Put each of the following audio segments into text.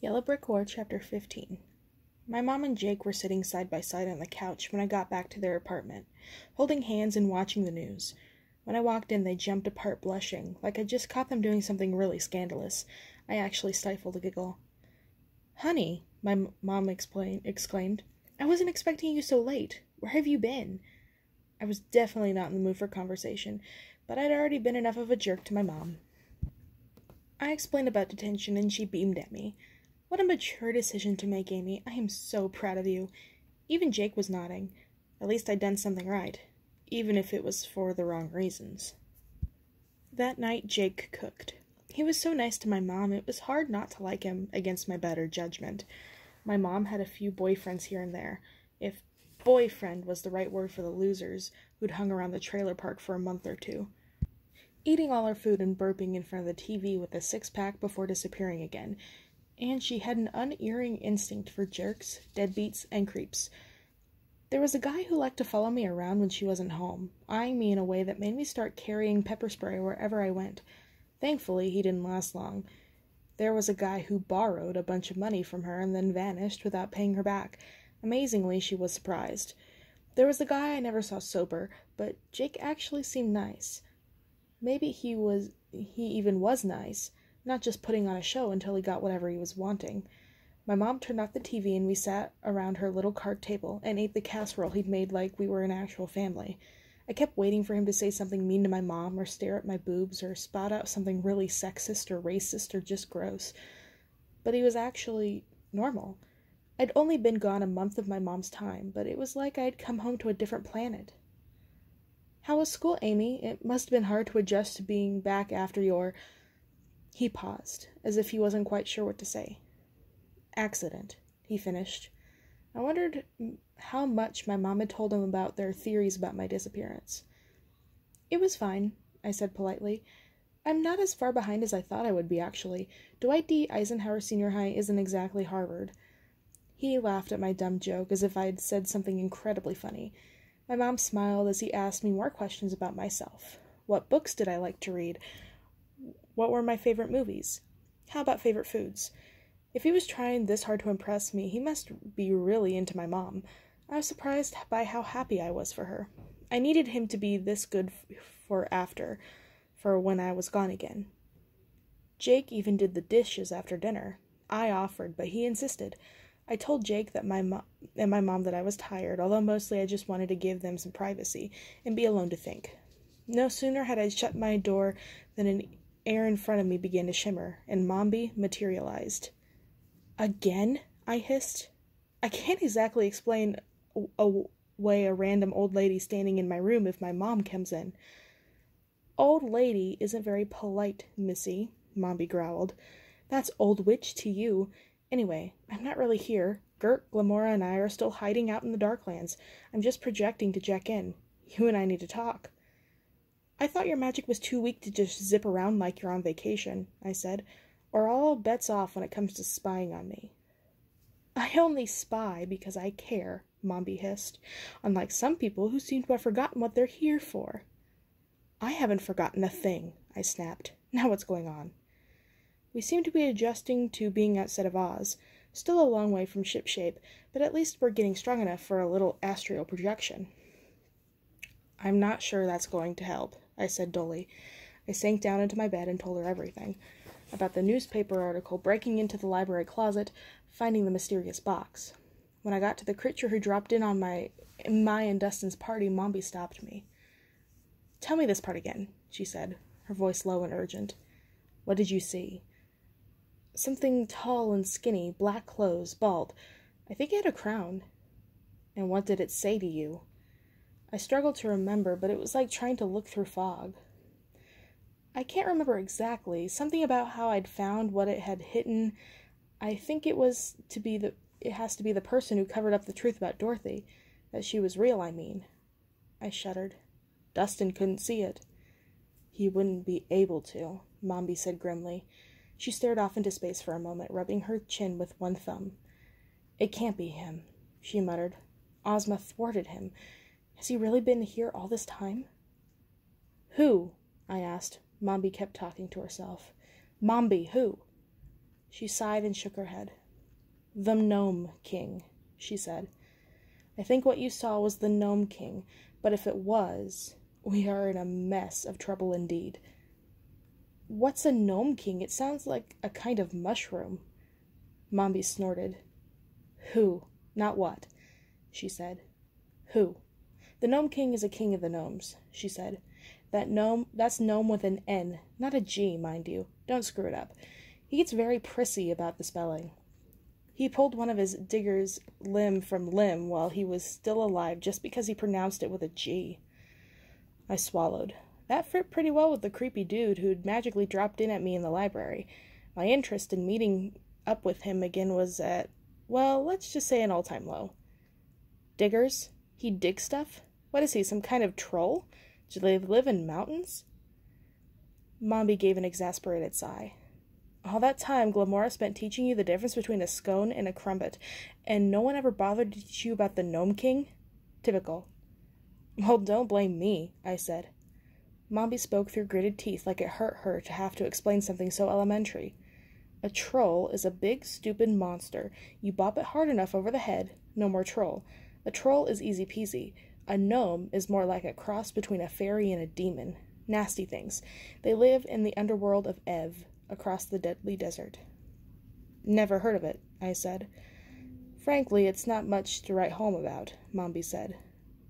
Yellow Brick Road, Chapter 15. My mom and Jake were sitting side by side on the couch when I got back to their apartment, holding hands and watching the news. When I walked in, they jumped apart blushing, like I'd just caught them doing something really scandalous. I actually stifled a giggle. "Honey," my mom exclaimed, "I wasn't expecting you so late. Where have you been?" I was definitely not in the mood for conversation, but I'd already been enough of a jerk to my mom. I explained about detention, and she beamed at me. "What a mature decision to make, Amy. I am so proud of you." Even Jake was nodding. At least I'd done something right, even if it was for the wrong reasons. That night, Jake cooked. He was so nice to my mom, it was hard not to like him against my better judgment. My mom had a few boyfriends here and there, if boyfriend was the right word for the losers who'd hung around the trailer park for a month or two, eating all her food and burping in front of the TV with a six-pack before disappearing again. And she had an unerring instinct for jerks, deadbeats, and creeps. There was a guy who liked to follow me around when she wasn't home, eyeing me in a way that made me start carrying pepper spray wherever I went. Thankfully, he didn't last long. There was a guy who borrowed a bunch of money from her and then vanished without paying her back. Amazingly, she was surprised. There was a guy I never saw sober, but Jake actually seemed nice. Maybe he even was nice, not just putting on a show until he got whatever he was wanting. My mom turned off the TV and we sat around her little card table and ate the casserole he'd made like we were an actual family. I kept waiting for him to say something mean to my mom or stare at my boobs or spout out something really sexist or racist or just gross. But he was actually normal. I'd only been gone a month of my mom's time, but it was like I'd come home to a different planet. "How was school, Amy? It must have been hard to adjust to being back after your—" He paused, as if he wasn't quite sure what to say. "Accident," he finished. I wondered how much my mom had told him about their theories about my disappearance. "It was fine," I said politely. "I'm not as far behind as I thought I would be, actually. Dwight D. Eisenhower Senior High isn't exactly Harvard." He laughed at my dumb joke as if I'd said something incredibly funny. My mom smiled as he asked me more questions about myself. What books did I like to read? What were my favorite movies? How about favorite foods? If he was trying this hard to impress me, he must be really into my mom. I was surprised by how happy I was for her. I needed him to be this good for when I was gone again. Jake even did the dishes after dinner. I offered, but he insisted. I told Jake that my mom that I was tired, although mostly I just wanted to give them some privacy and be alone to think. No sooner had I shut my door than an air in front of me began to shimmer, and Mombi materialized. "Again?" I hissed. I can't exactly explain away a random old lady standing in my room if my mom comes in. "Old lady isn't very polite, missy," Mombi growled. "That's old witch to you. Anyway, I'm not really here. Gert, Glamora, and I are still hiding out in the Darklands. I'm just projecting to check in. You and I need to talk." "I thought your magic was too weak to just zip around like you're on vacation," I said, "or all bets off when it comes to spying on me." "I only spy because I care," Mombi hissed, "unlike some people who seem to have forgotten what they're here for." "I haven't forgotten a thing," I snapped. "Now what's going on?" We seemed to be adjusting to being outside of Oz, still a long way from shipshape, but at least we're getting strong enough for a little astral projection. "I'm not sure that's going to help," I said dully. I sank down into my bed and told her everything. About the newspaper article, breaking into the library closet, finding the mysterious box. When I got to the creature who dropped in on my and Dustin's party, Mombi stopped me. "Tell me this part again," she said, her voice low and urgent. "What did you see?" "Something tall and skinny, black clothes, bald. I think he had a crown." "And what did it say to you?" I struggled to remember, but it was like trying to look through fog. I can't remember exactly. Something about how I'd found what it had hidden. I think it has to be the person who covered up the truth about Dorothy. That she was real, I mean. I shuddered. "Dustin couldn't see it." "He wouldn't be able to," Mombi said grimly. She stared off into space for a moment, rubbing her chin with one thumb. "It can't be him," she muttered. "Ozma thwarted him. Has he really been here all this time?" "Who?" I asked. Mombi kept talking to herself. "Mombi, who?" She sighed and shook her head. "The Gnome King," she said. "I think what you saw was the Gnome King, but if it was, we are in a mess of trouble indeed." "What's a Gnome King? It sounds like a kind of mushroom." Mombi snorted. "Who, not what," she said. "Who. The Gnome King is a king of the gnomes," she said. That's gnome with an N, not a G, mind you. Don't screw it up. He gets very prissy about the spelling. He pulled one of his diggers limb from limb while he was still alive just because he pronounced it with a G. I swallowed. That fit pretty well with the creepy dude who'd magically dropped in at me in the library. My interest in meeting up with him again was at, well, let's just say an all-time low. Diggers? He digs stuff? What is he, some kind of troll? Do they live in mountains? Mombi gave an exasperated sigh. "All that time Glamora spent teaching you the difference between a scone and a crumpet, and no one ever bothered to teach you about the Gnome King? Typical." "Well, don't blame me," I said. Mombi spoke through gritted teeth like it hurt her to have to explain something so elementary. "A troll is a big, stupid monster. You bop it hard enough over the head, no more troll. A troll is easy peasy. A gnome is more like a cross between a fairy and a demon. Nasty things. They live in the underworld of Ev, across the deadly desert." "Never heard of it," I said. "Frankly, it's not much to write home about," Mombi said.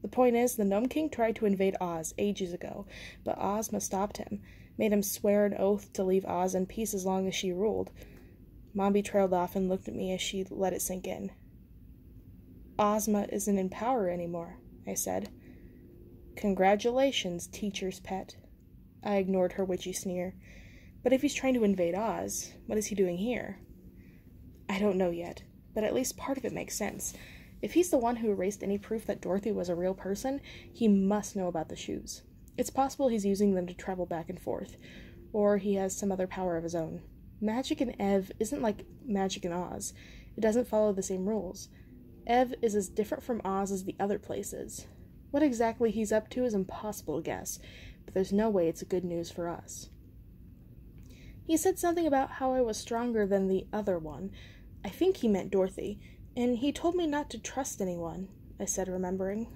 "The point is, the Gnome King tried to invade Oz ages ago, but Ozma stopped him, made him swear an oath to leave Oz in peace as long as she ruled." Mombi trailed off and looked at me as she let it sink in. "Ozma isn't in power anymore," I said. "Congratulations, teacher's pet." I ignored her witchy sneer. "But if he's trying to invade Oz, what is he doing here?" "I don't know yet, but at least part of it makes sense. If he's the one who erased any proof that Dorothy was a real person, he must know about the shoes. It's possible he's using them to travel back and forth, or he has some other power of his own. Magic in Ev isn't like magic in Oz. It doesn't follow the same rules. Ev is as different from Oz as the other places. What exactly he's up to is impossible to guess, but there's no way it's good news for us." "He said something about how I was stronger than the other one. I think he meant Dorothy, and he told me not to trust anyone," I said, remembering.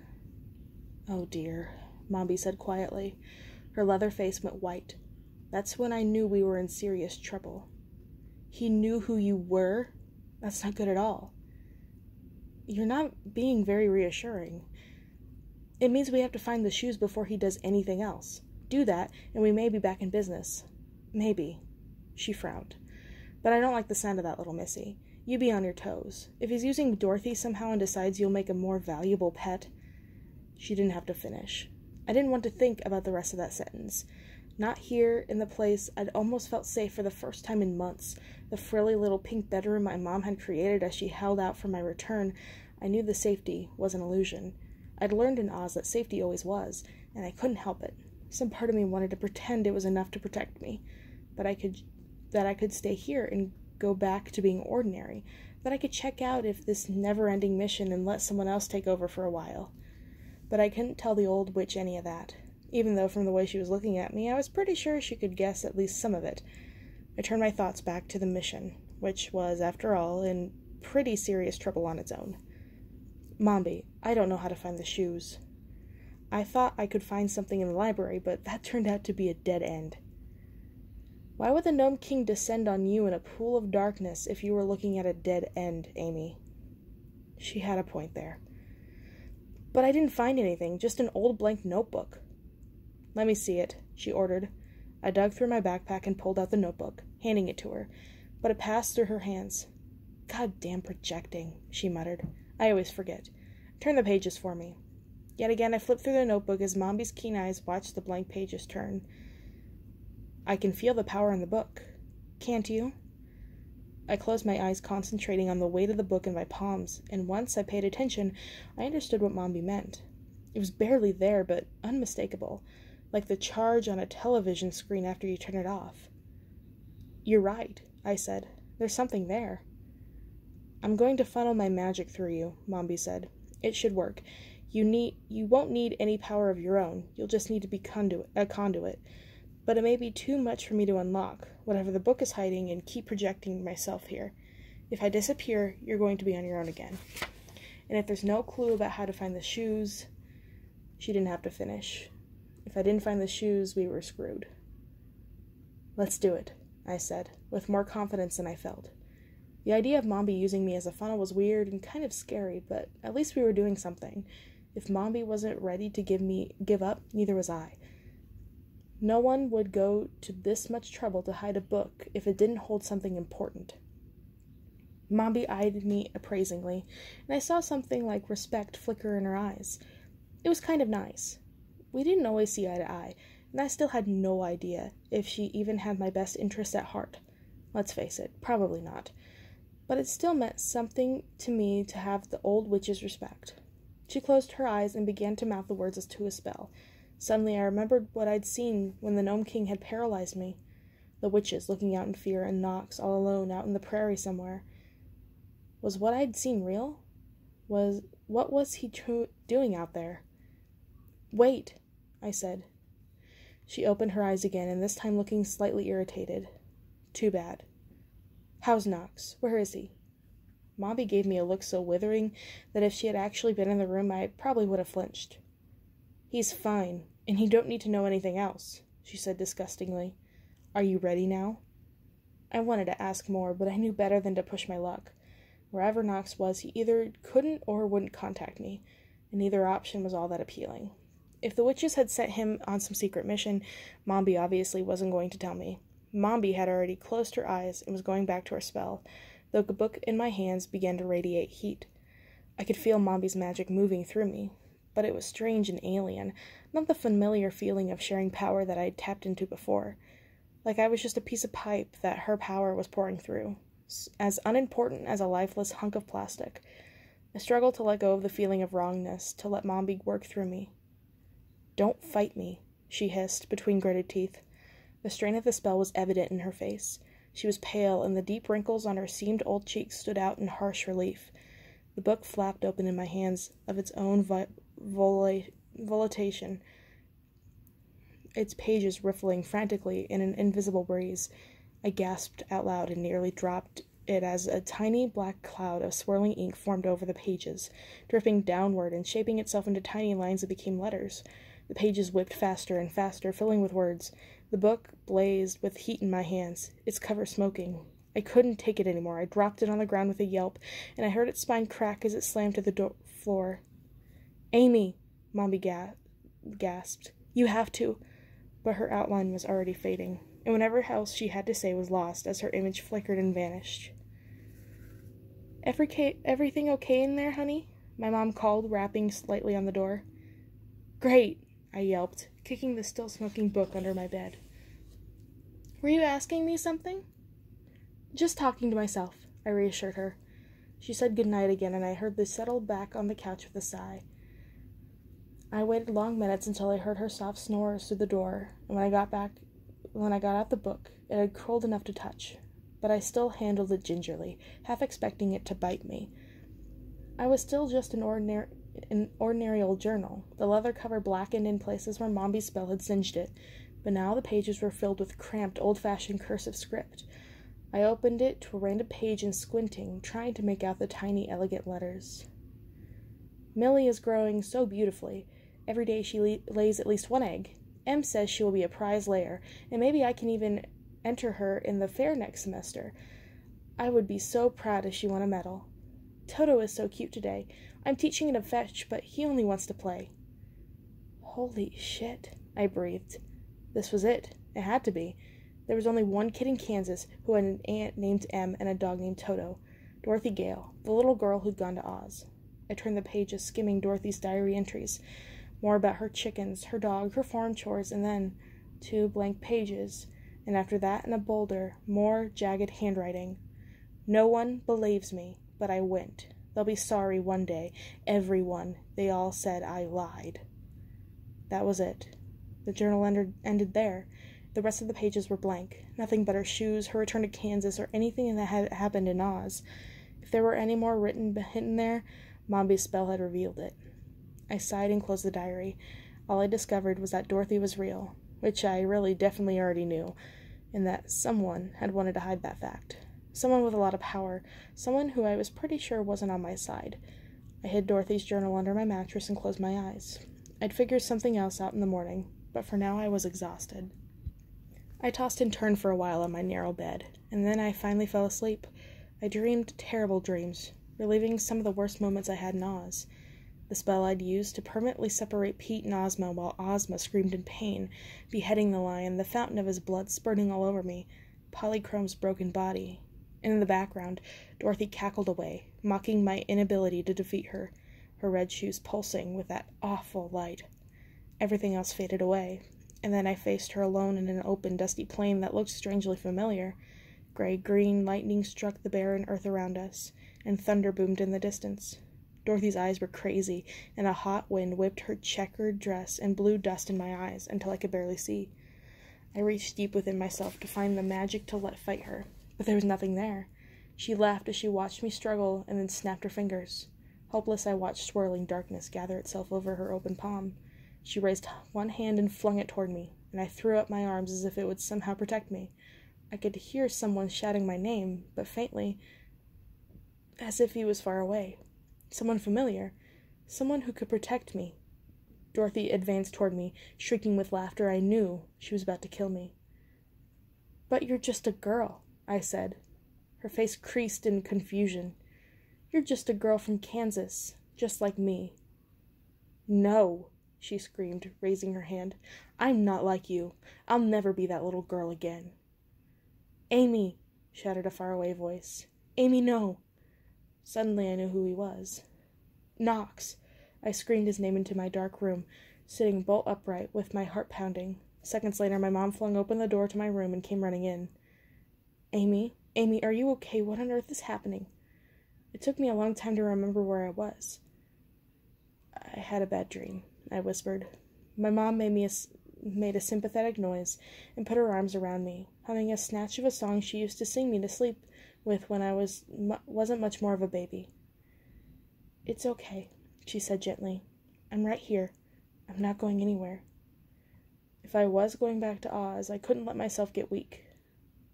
"Oh dear," Mombi said quietly. Her leather face went white. "That's when I knew we were in serious trouble." "He knew who you were? That's not good at all." "You're not being very reassuring. It means we have to find the shoes before he does anything else. Do that, and we may be back in business. Maybe." She frowned. "But I don't like the sound of that, little missy. You be on your toes. If he's using Dorothy somehow and decides you'll make a more valuable pet—" She didn't have to finish. I didn't want to think about the rest of that sentence. Not here, in the place I'd almost felt safe for the first time in months. The frilly little pink bedroom my mom had created as she held out for my return. I knew the safety was an illusion. I'd learned in Oz that safety always was, and I couldn't help it. Some part of me wanted to pretend it was enough to protect me, but I could stay here and go back to being ordinary, that I could check out of this never-ending mission and let someone else take over for a while. But I couldn't tell the old witch any of that, even though from the way she was looking at me, I was pretty sure she could guess at least some of it. I turned my thoughts back to the mission, which was, after all, in pretty serious trouble on its own. "Mombi, I don't know how to find the shoes." "I thought I could find something in the library, but that turned out to be a dead end." "Why would the Gnome King descend on you in a pool of darkness if you were looking at a dead end, Amy?" She had a point there. "But I didn't find anything, just an old blank notebook." "Let me see it," she ordered. I dug through my backpack and pulled out the notebook, handing it to her, but it passed through her hands. "Goddamn projecting," she muttered. "I always forget. Turn the pages for me." Yet again I flipped through the notebook as Mombi's keen eyes watched the blank pages turn. "I can feel the power in the book. Can't you?" I closed my eyes, concentrating on the weight of the book in my palms, and once I paid attention, I understood what Mombi meant. It was barely there, but unmistakable, like the charge on a television screen after you turn it off. "You're right," I said. "There's something there." "I'm going to funnel my magic through you," Mombi said. "It should work. You won't need any power of your own. You'll just need to be a conduit. But it may be too much for me to unlock. whatever the book is hiding, and keep projecting myself here. If I disappear, you're going to be on your own again. And if there's no clue about how to find the shoes..." She didn't have to finish. If I didn't find the shoes, we were screwed. "Let's do it," I said, with more confidence than I felt. The idea of Mombi using me as a funnel was weird and kind of scary, but at least we were doing something. If Mombi wasn't ready to give up, neither was I. No one would go to this much trouble to hide a book if it didn't hold something important. Mombi eyed me appraisingly, and I saw something like respect flicker in her eyes. It was kind of nice. We didn't always see eye to eye, and I still had no idea if she even had my best interests at heart. Let's face it, probably not. But it still meant something to me to have the old witch's respect. She closed her eyes and began to mouth the words as to a spell. Suddenly I remembered what I'd seen when the Gnome King had paralyzed me. The witches looking out in fear, and Nox all alone out in the prairie somewhere. Was what I'd seen real? What was he doing out there? "Wait," I said. She opened her eyes again, and this time looking slightly irritated. "Too bad. How's Nox? Where is he?" Mombi gave me a look so withering that if she had actually been in the room, I probably would have flinched. "He's fine, and he don't need to know anything else," she said disgustingly. "Are you ready now?" I wanted to ask more, but I knew better than to push my luck. Wherever Nox was, he either couldn't or wouldn't contact me, and neither option was all that appealing. If the witches had sent him on some secret mission, Mombi obviously wasn't going to tell me. Mombi had already closed her eyes and was going back to her spell, though the book in my hands began to radiate heat. I could feel Mombi's magic moving through me, but it was strange and alien, not the familiar feeling of sharing power that I had tapped into before. Like I was just a piece of pipe that her power was pouring through, as unimportant as a lifeless hunk of plastic. I struggled to let go of the feeling of wrongness, to let Mombi work through me. "Don't fight me," she hissed between gritted teeth. The strain of the spell was evident in her face. She was pale, and the deep wrinkles on her seamed old cheeks stood out in harsh relief. The book flapped open in my hands of its own volition, its pages riffling frantically in an invisible breeze. I gasped out loud and nearly dropped it as a tiny black cloud of swirling ink formed over the pages, dripping downward and shaping itself into tiny lines that became letters. The pages whipped faster and faster, filling with words. The book blazed with heat in my hands, its cover smoking. I couldn't take it anymore. I dropped it on the ground with a yelp, and I heard its spine crack as it slammed to the floor. "Amy," Mombi gasped. "You have to..." But her outline was already fading, and whatever else she had to say was lost as her image flickered and vanished. Everything okay in there, honey?" my mom called, rapping slightly on the door. "Great," I yelped, kicking the still-smoking book under my bed. "Were you asking me something?" "Just talking to myself," I reassured her. She said goodnight again, and I heard her settle back on the couch with a sigh. I waited long minutes until I heard her soft snores through the door, and when I got out the book, it had curled enough to touch, but I still handled it gingerly, half expecting it to bite me. I was still just an ordinary old journal, the leather cover blackened in places where Mombi's spell had singed it, but now the pages were filled with cramped, old-fashioned cursive script. I opened it to a random page and squinting, trying to make out the tiny, elegant letters. "Millie is growing so beautifully. Every day she lays at least one egg. Em says she will be a prize layer, and maybe I can even enter her in the fair next semester. I would be so proud if she won a medal. Toto is so cute today. I'm teaching him to fetch, but he only wants to play." Holy shit, I breathed. This was it. It had to be. There was only one kid in Kansas who had an aunt named Em and a dog named Toto. Dorothy Gale, the little girl who'd gone to Oz. I turned the pages, skimming Dorothy's diary entries. More about her chickens, her dog, her farm chores, and then 2 blank pages. And after that, in a bolder, more jagged handwriting. "No one believes me, but I went. They'll be sorry one day. Everyone. They all said I lied." That was it. The journal ended there. The rest of the pages were blank. Nothing but her shoes, her return to Kansas, or anything that had happened in Oz. If there were any more written hidden there, Mombi's spell had revealed it. I sighed and closed the diary. All I discovered was that Dorothy was real, which I really definitely already knew. and that someone had wanted to hide that fact. Someone with a lot of power, someone who I was pretty sure wasn't on my side. I hid Dorothy's journal under my mattress and closed my eyes. I'd figure something else out in the morning, but for now I was exhausted. I tossed and turned for a while on my narrow bed, and then I finally fell asleep. I dreamed terrible dreams, reliving some of the worst moments I had in Oz. The spell I'd used to permanently separate Pete and Ozma while Ozma screamed in pain, beheading the lion, the fountain of his blood spurting all over me, Polychrome's broken body. And in the background, Dorothy cackled away, mocking my inability to defeat her, her red shoes pulsing with that awful light. Everything else faded away, and then I faced her alone in an open, dusty plain that looked strangely familiar. Gray-green lightning struck the barren earth around us, and thunder boomed in the distance. Dorothy's eyes were crazy, and a hot wind whipped her checkered dress and blew dust in my eyes until I could barely see. I reached deep within myself to find the magic to let fight her, but there was nothing there. She laughed as she watched me struggle and then snapped her fingers. Helpless, I watched swirling darkness gather itself over her open palm. She raised one hand and flung it toward me, and I threw up my arms as if it would somehow protect me. I could hear someone shouting my name, but faintly, as if he was far away. Someone familiar. Someone who could protect me. Dorothy advanced toward me, shrieking with laughter. I knew she was about to kill me. "But you're just a girl," I said. Her face creased in confusion. "You're just a girl from Kansas, just like me." "No," she screamed, raising her hand. "I'm not like you. I'll never be that little girl again." "Amy," shouted a faraway voice. "Amy, no." Suddenly I knew who he was. "Knox!" I screamed his name into my dark room, sitting bolt upright with my heart pounding. Seconds later, my mom flung open the door to my room and came running in. Amy, are you okay? What on earth is happening?" It took me a long time to remember where I was. "I had a bad dream," I whispered. My mom made a sympathetic noise and put her arms around me, humming a snatch of a song she used to sing me to sleep with when I wasn't much more of a baby. "It's okay," she said gently. "I'm right here. I'm not going anywhere." If I was going back to Oz, I couldn't let myself get weak.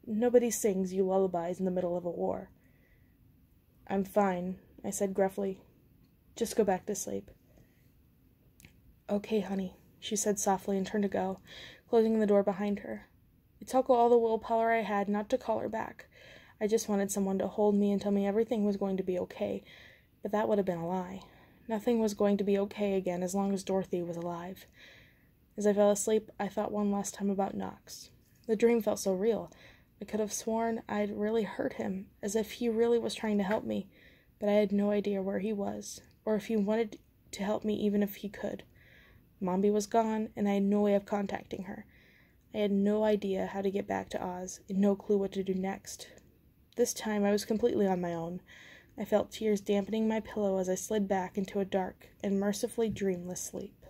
Nobody sings you lullabies in the middle of a war. "I'm fine," I said gruffly. "Just go back to sleep." "Okay, honey," she said softly and turned to go, closing the door behind her. It took all the willpower I had not to call her back. I just wanted someone to hold me and tell me everything was going to be okay, but that would have been a lie. Nothing was going to be okay again as long as Dorothy was alive. As I fell asleep, I thought one last time about Knox. The dream felt so real. I could have sworn I'd really hurt him, as if he really was trying to help me, but I had no idea where he was, or if he wanted to help me even if he could. Mombi was gone, and I had no way of contacting her. I had no idea how to get back to Oz, and no clue what to do next. This time I was completely on my own. I felt tears dampening my pillow as I slid back into a dark and mercifully dreamless sleep.